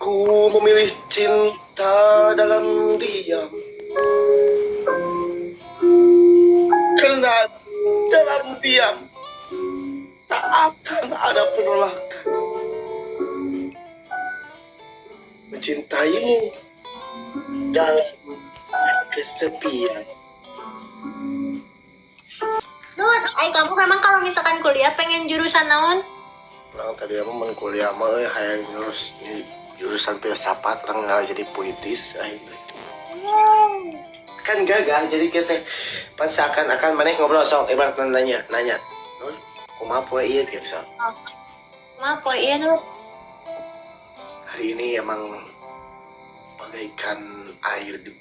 Ku memilih cinta dalam diam, karena dalam diam tak akan ada penolakan. Mencintaimu dalam kesepian. Nut, kamu memang kalau misalkan kuliah pengen jurusan naon? Orang tadi emang kuliah mah hayang ngurus jurusan filsafat, orang nggak jadi puitis akhirnya. Kan gagal jadi kita pan seakan-akan maneh ngobrol sok ibarat nanya Nur kumaha poe ieu gitu sok. Maaf, poe iya Nut. Hari ini emang bagaikan air di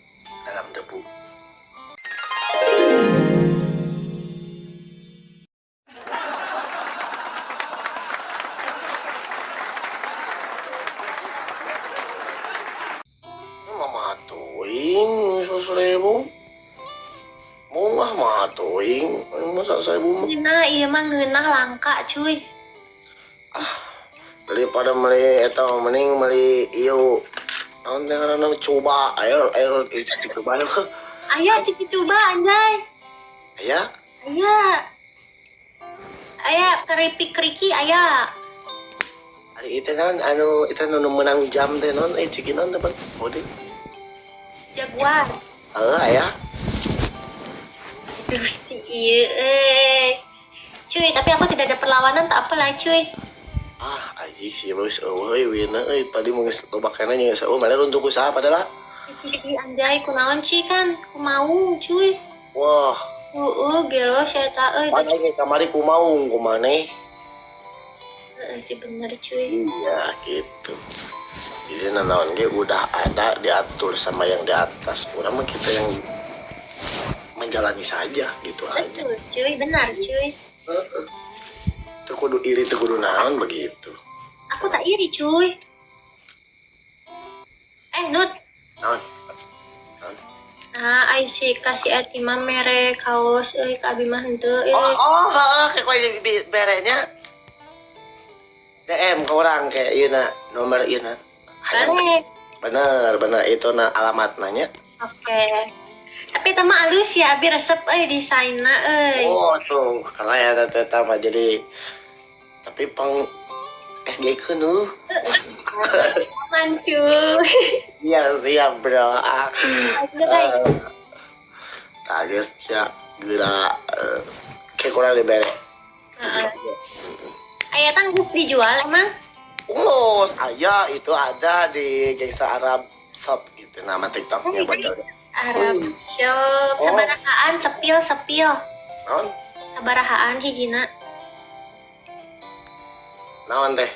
dalam debu. Mama tuing 100.000. Mungah mah tuing, masa 1.000 mah. Nah, iya mah ngeunah langka cuy. Daripada meli eta mending meli ieu. Naon teh ngaranna coba air itu dicoba mah. Aya cik coba anjay. Aya Aya keripik-keriki aya. hari itu kan anu menang jam teh non cik naon teh Bang? Mode. Jaguar. Aya. Aduh si iya. Cuy, tapi aku tidak ada perlawanan tak apalah cuy. Aji sih bos eueuh wina tadi mau geus lobakana nya geus mana untuk usaha padahal. Cici anjay kunaon cuy kan ku mau cuy. Wah, Gelo saya tak mana ge kamari ku maung ku maneh. si bener cuy. Iya gitu. Jadi naon ge udah ada diatur sama yang di atas. Urang mah kita yang menjalani saja gitu aja. Betul cuy, benar cuy. Teu kudu iri teu kudu naon begitu. Aku tak iri cuy. Nut. Naon? Nah, ai si kasih ati mah mere kaos ka abi mah henteu Heeh, kayak kau berenya. DM ke orang kayak ieu na nomor ieu na. Balik. Bener itu na alamat nanya. Oke. Tapi tama alus ya abi resep desainna Oh tuh karena ya tetap jadi tapi pang SG kenu. Aman cuy. Iya siap bro. Guys. Tages ya geura kayak kurang dibere. Aya tang geus dijual emang? Aya itu ada di Gengsa Arab Shop gitu nama TikToknya bocor. Arab Shop. Sabarahaan sepil. Naon? Sabarahaan hijina. Naon teh?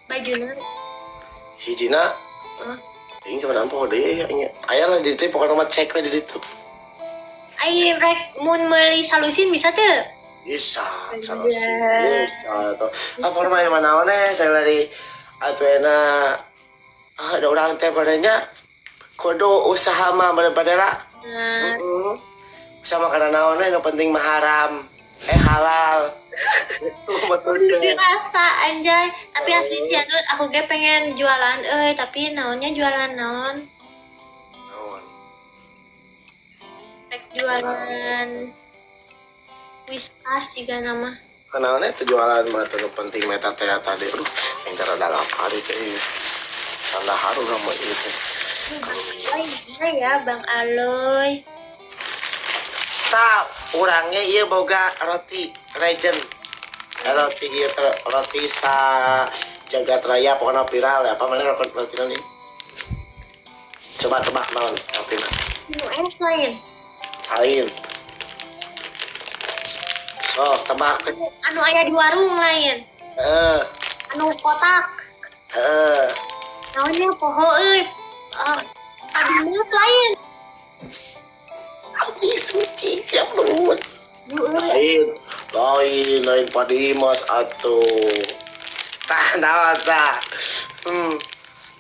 Bajuna. Hijina. Ini coba poho deui nya. Aya lah di ditu pokoknya mah cek we di ditu. Ai rek mun meuli salusin bisa teu? Bisa, salusi. Bisa tuh. Apa namanya mana saya dari atuena ada orang teh padanya kudu usaha mah bener-bener Nah, sama karena naonnya yang penting mah haram halal itu betul udah teh. dirasa anjay. Tapi asli sih Nut, aku ge pengen jualan tapi naonnya jualan naon? Naon? Rek jualan Whiskas juga nama. Kenalnya itu jualan mah tuh penting meta teh tadi yang cara dalam hari teh sanda haru sama itu. Gimana ya Bang Aloy? Tak, orangnya iya boga roti legend. Roti iya roti sa jagat raya pokoknya viral ya. Apa mana roti nanti? Coba tebak naon rotina. Es lain. Salin. So, tebak. Anu aya di warung lain. Anu kotak. Naonnya poho aduh lain. Abi suci siap dulu. Lain Pak Dimas atuh. Tah naon tah.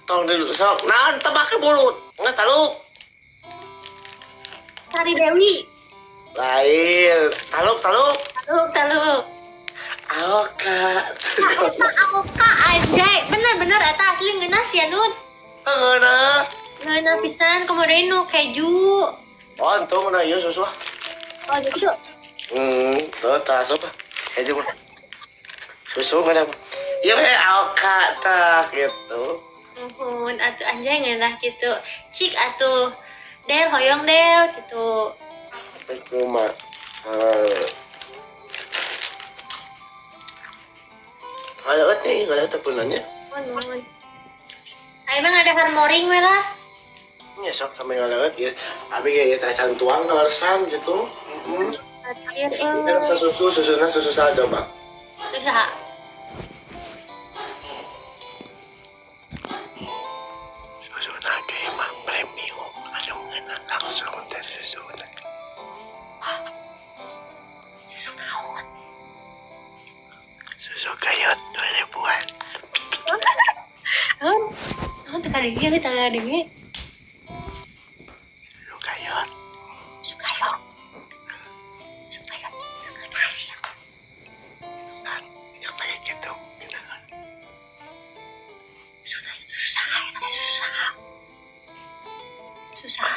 Tong dulu sok naon tebaknya bulut. Nges taluk. Sari Dewi. Lain. Taluk. Taluk. Aoka. Eta amoka anjay. Bener eta asli ngeunas ya Nut. Tengena. Ngeunah pisan kemudian nu keju. Oh, itu mana iya susu. Oh jadi yuk. Tuh tas apa? Keju mana? Susu mana? Iya alka tak gitu. Nuhun atuh anjay ngeunah gitu. Cik atuh Del hoyong Del gitu. Itu mah. Ngalaut nih, ngalaut tepunannya. Oh nuhun. Emang ada harmoring we lah. Ya sok sampai ngalaut ya. Abi kayak kita cantuang ngalasan gitu. Akhir Kita rasa susunya susu saja, Pak. usaha. Susu nage mah premium. Anu ngena langsung dari susu nage. Susu naon? Susu kayot 2000-an. Oh teka dengi kita dengi. Susu kayot. Suka yuk. Suka yuk. Dengan hasil. Kan, yang kayak gitu. Gimana? Sudah susah ya susah. Susah.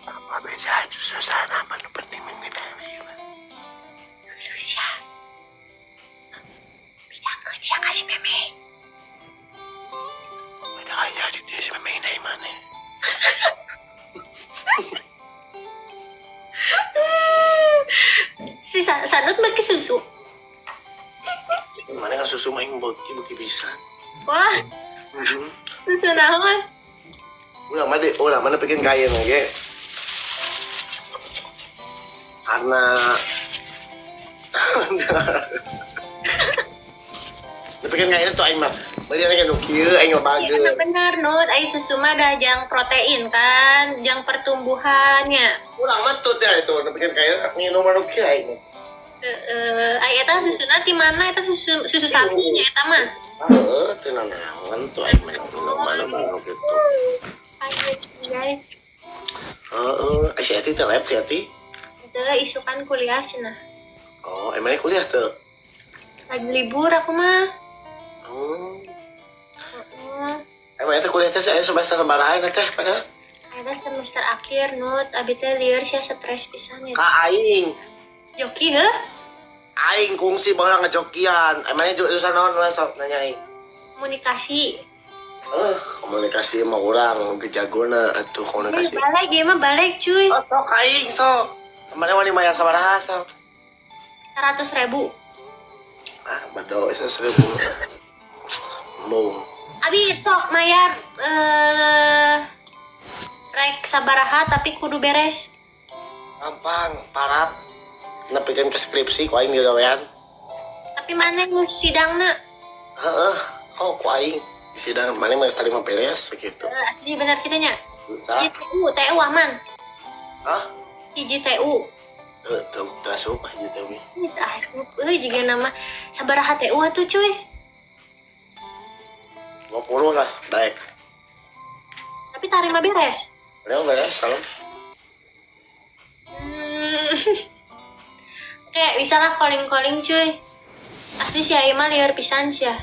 Apa beda susu sana apa nu penting mengenai Lulus ya. Bidang kerja kasih meme. Beda aja di dia sama main mana? Si Sanut pakai susu. Gimana kan susu main bagi bisa? Wah, susu naon? Ulah mana bikin kaya lagi? Karena bikin kaya itu aing mah. Beli lagi nu kieu aing mah Iya bageus. benar Nut, ai susu mah ada jang protein kan, jang pertumbuhannya. Ulah mah tuh teh itu bikin kaya minum anu kieu aing. Ai eta susuna ti mana eta susu sapinya eta mah. Heeh, teu nanaon tuh aing mah minum mana baru gitu. Ayo guys, Heeh, si Eti teh lab si Eti. itu isukan kuliah cenah. Oh, emangnya kuliah tuh? Lagi libur aku mah. Oh. Heeh. Emang itu kuliah teh saya semester baraha teh pada? Eta semester akhir Nut, abi teh lieur sia stres pisan ya. Ka aing. Joki heuh? Aing kungsi baheula ngajokian. Emangnya jurusan naon lah sok nanya aing. Komunikasi. Komunikasi mah urang gejagona atuh komunikasi. Balik dia mah balik cuy. Oh, sok aing sok. Kemana wani mayar sabaraha sok? 100.000. Bado isa 1000. Mung. Abi sok mayar rek sabaraha tapi kudu beres. Gampang, parat. Nepikeun ke skripsi ku aing digawean. Tapi mana nu sidangna? Heeh, ku aing sidang mana mah tadi mah beres begitu. Asli benar kita nya. Bisa. TU aman. Hah? Hiji TU. Tuh asup aja tapi. Ini asup euy jiga nama sabaraha TU atuh cuy. 50 lah, daek. Tapi tarima beres. Udah beres, salam. Kayak bisa lah calling cuy. Asli si Aing mah liar pisan sia.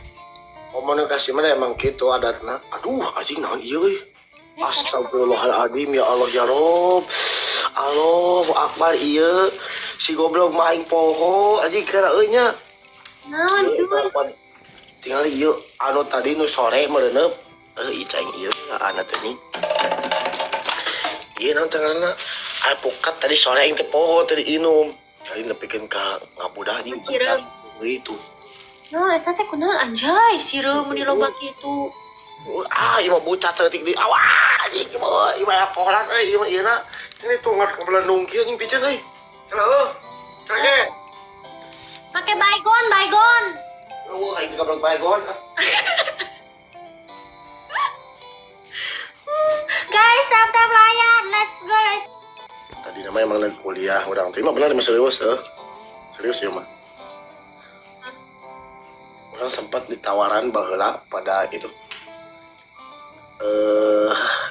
Komunikasi mana emang gitu adatna. Aduh, anjing naon ieu euy. Astagfirullahaladzim ya Allah ya Rob. Allahu Akbar ieu. Si goblok mah aing poho anjing kira euy nya. Naon cuy? Tinggal ieu anu tadi nu sore meureuneup. Icang ieu anak teh nih. Ieu naon tengahna? Alpukat tadi sore aing teh poho teh diinum. Kali nepikeun ka ngabudah anjing. Sireum. Itu. No, eta teh kunaon anjay, sireum mun di loba kitu. Ima bocah cetik di awah anjing ima ya koran ima ieu na ini tungat ke Belandung kieu anjing piceun euy kenapa guys Pakai baygon. aing kabrang baygon Guys, tap layar, let's go. tadi namanya emang lagi kuliah orang tuh benar emang serius serius ya mah orang sempat ditawaran baheula pada itu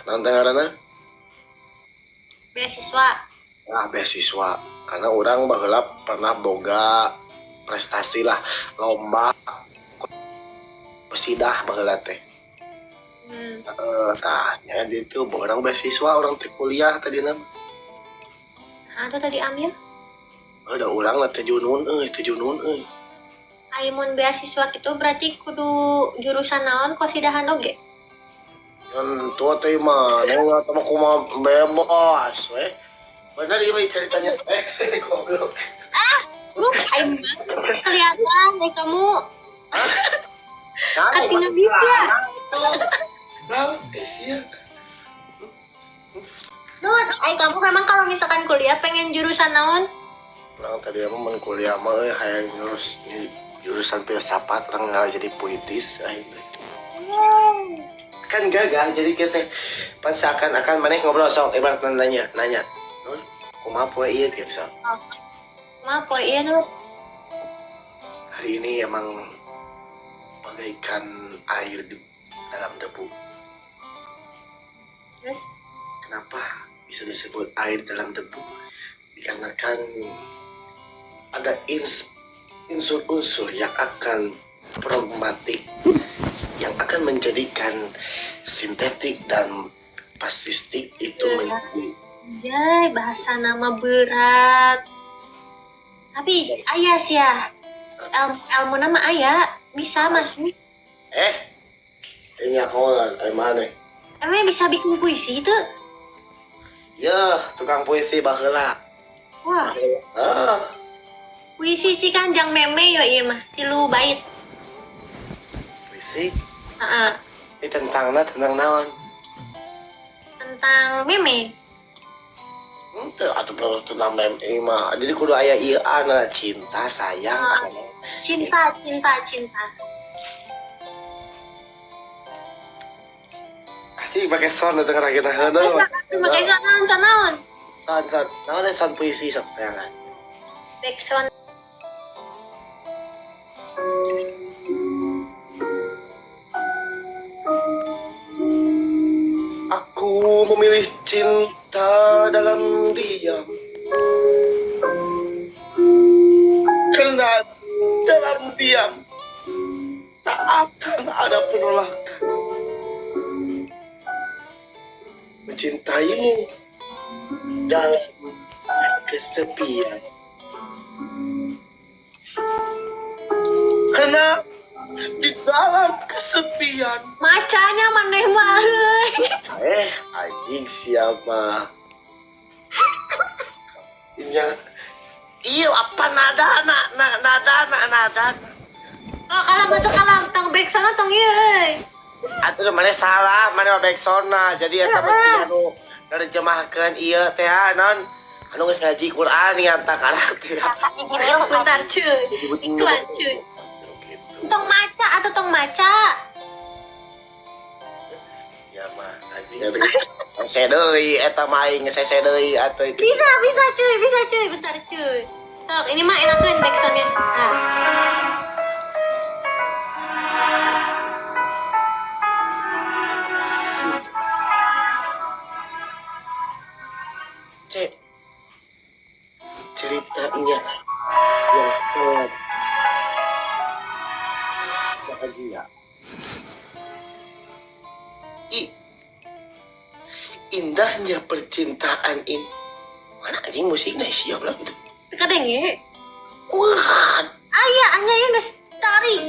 nanti karena Beasiswa. beasiswa karena orang baheula pernah boga prestasi lah lomba qasidah baheula teh Tah itu orang beasiswa orang teh kuliah tadi nama. Itu tadi ambil. Ada orang lah teh junun Aimun beasiswa itu berarti kudu jurusan naon kosidahan oge. Yang tua teh mah, nggak tahu kumaha bebas, weh. Benar ini ceritanya. Goblok. Lu aing kelihatan kamu katingan bisa. Nah, sia. Nut, kamu memang kalau misalkan kuliah pengen jurusan naon? Orang tadi emang kuliah mah hayang ngurus jurusan filsafat orang nggak jadi puitis akhirnya. Kan gagah jadi kita pan seakan-akan maneh ngobrol sok ibarat nanya Nur kumaha poe ieu gitu sok. Maaf, poe iya Nut. Hari ini emang bagaikan air di dalam debu. Terus Kenapa bisa disebut air dalam debu? Dikarenakan ada unsur-unsur yang akan pragmatik yang akan menjadikan sintetik dan pasistik itu menjadi Jai, bahasa nama berat. Tapi ayah sih ya. Ilmu nama ayah bisa masuk. ini aholan mana? Emang bisa bikin puisi itu? Ya, tukang puisi baheula. Wah, Ah, puisi cikanjang meme yo iya mah. 3 bait. puisi Heeh. ini tentang naon? Tentang meme. Henteu atuh perlu tentang meme ini mah. Jadi kudu aya ieu ana cinta, sayang, Cinta. Ati pakai sound tengah kita heuneuh. Pakai sound. Sound. Naon sound puisi sok tayangan. Backsound. Aku memilih cinta dalam diam. Karena dalam diam tak akan ada penolakan. Mencintaimu dalam kesepian. Karena di dalam kesepian Macanya maneh mah euy. anjing siapa? Iya apa nada. Oh, kalau tong backsound tong ieu euy. Atuh mana salah, mana backsona. Jadi eta mah anu nerjemahkeun ieu teh non anu geus ngaji Quran nyata karak teh. Bentar cuy. Iklan cuy. Tong maca atau tong maca? Siapa anjing atuh. Saya deui eta mah aing saya deui atuh itu. Bisa cuy. Bentar cuy. Sok, ini mah enakeun backsoundnya. Nah. Cek ceritanya yang sangat bahagia. Indahnya percintaan ini. Mana anjing musiknya siap lah gitu. Kadang ya. Wah, Anya ya geus tarik.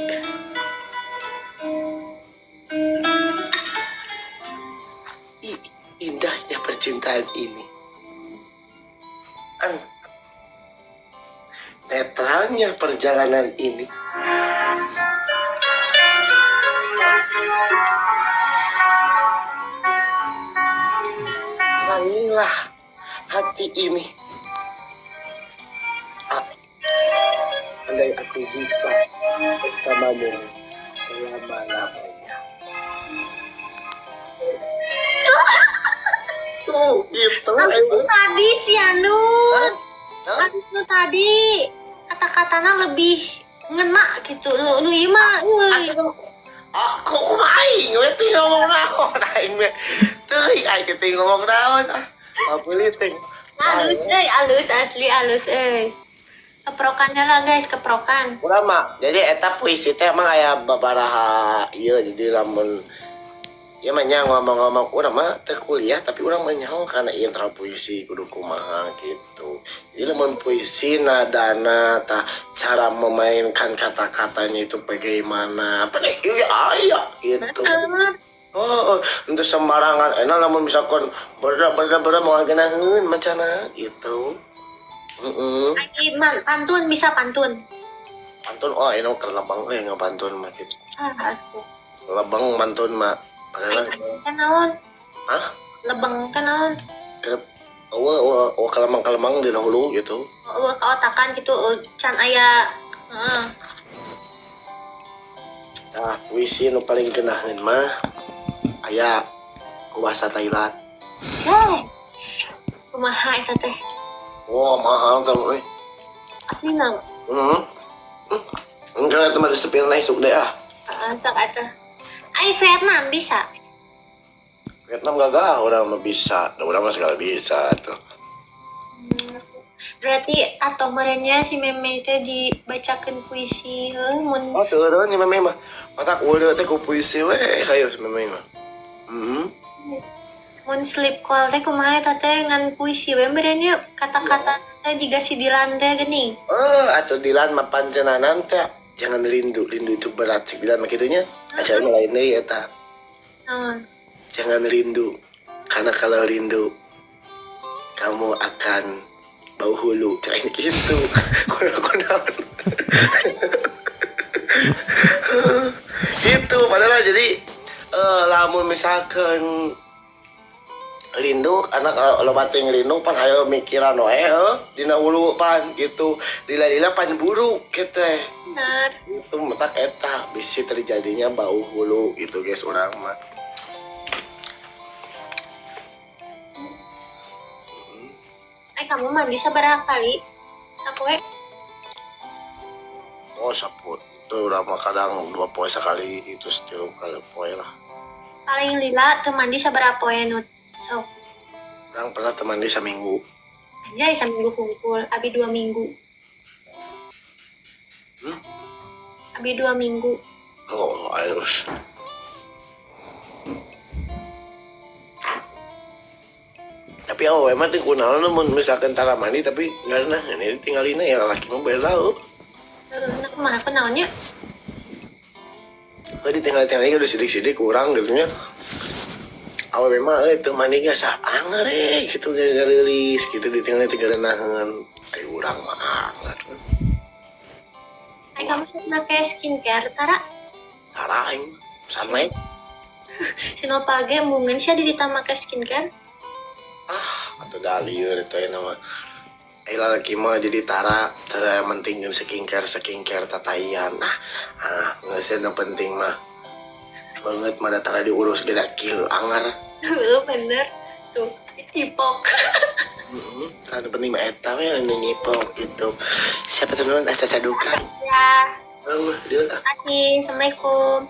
indahnya percintaan ini. Netralnya perjalanan ini. Rangilah hati ini. Andai aku bisa bersamamu selama-lamanya. Tuh, gitu. Tadi si Anut. Tadi kata-katanya lebih ngena gitu. Lu ieu mah euy. Aku aing we teh ngomong naon aing we. Teuing aing teh ngomong naon ah. Papuli teh. Alus asli alus euy. Keprokannya lah guys, keprokan. Urang mah jadi eta puisi teh emang aya babaraha ieu jadi lamun Ya manya ngomong-ngomong urang mah teu kuliah tapi urang mah nyaho kana intro puisi kudu kumaha gitu. Jadi lamun puisi nadana tah cara memainkan kata-katanya itu bagaimana. Apa nih ieu aya gitu. Bener. Oh, untuk sembarangan enak lamun misalkan berda mau ngeunaheun macana gitu. Heeh. Lagi pantun bisa pantun. Pantun oh ini keur labang euy ngapantun mah gitu. Atuh. Labang mantun mah. Ai Padahal kan naon? hah? Lebeng kan naon? Kerep kalemang-kalemang di dahulu gitu. Kaotakan gitu can aya heeh. Nah, puisi nu paling geunaheun mah aya ku bahasa Thailand. Jeh. Kumaha eta teh? Wah, mahal kan euy. Aslina. Heeh. Enggak teman disepil na isuk deh ah. Tak eta. Ai Vietnam bisa. Vietnam gagah orang mah bisa, orang mah segala bisa tuh. Berarti atau merenya si meme teh dibacakeun puisi mun Oh, turun nya memang mah. Matak udah teh ku puisi we kayu memang mah. mun sleep call teh kumaha eta teh ngan puisi we merenya kata-kata teh jiga si Dilan teh geuning. Atau Dilan mah pancenanan teh jangan rindu, rindu itu berat sih Dilan mah kitunya. Acara mah lain deui eta. Naon? Jangan rindu, karena kalau rindu kamu akan bau hulu. Cerain gitu. Kunaon. Gitu, padahal jadi lamun misalkan rindu anak lo bating rindu pan hayo mikiran wae dina hulu pan gitu. Dila-dila pan buruk gitu. Benar. Itu metak eta bisa terjadinya bau hulu gitu guys orang mah. Kamu mandi sabaraha kali? Sapoe? Oh saput itu udah mah kadang 2 poe sekali itu setiap kali poe lah. Paling lila teu mandi sabaraha poe Nut. Sok. Orang pernah teman dia seminggu. Anjay saminggu kumpul, abi 2 minggu. Abi 2 minggu. Oh harus. Tapi emang tuh kunaon namun misalkan tara mandi tapi nggak nah ini tinggalin ya laki mah beda Nah kumaha naonnya? Ditinggal-tinggalin udah sidik-sidik kurang gitu nya. Awe memang itu mandi gak saangar gitu gara-gara rilis gitu ditinggalin 3 nahan. Ayo urang mah anget. Kamu suka pakai skincare tara? Tara aing sanai. Sinopage embungeun sia di make skincare. Atau dalieur itu nama. Laki mah jadi tara yang penting skincare tataian. Nggak sih yang penting mah banget mah tara diurus gila kieu angar. Bener tuh cipok. Kan penting mah eta we anu nyipok gitu. Siapa tuh nun asa sadukan? Ya. Dia Assalamualaikum.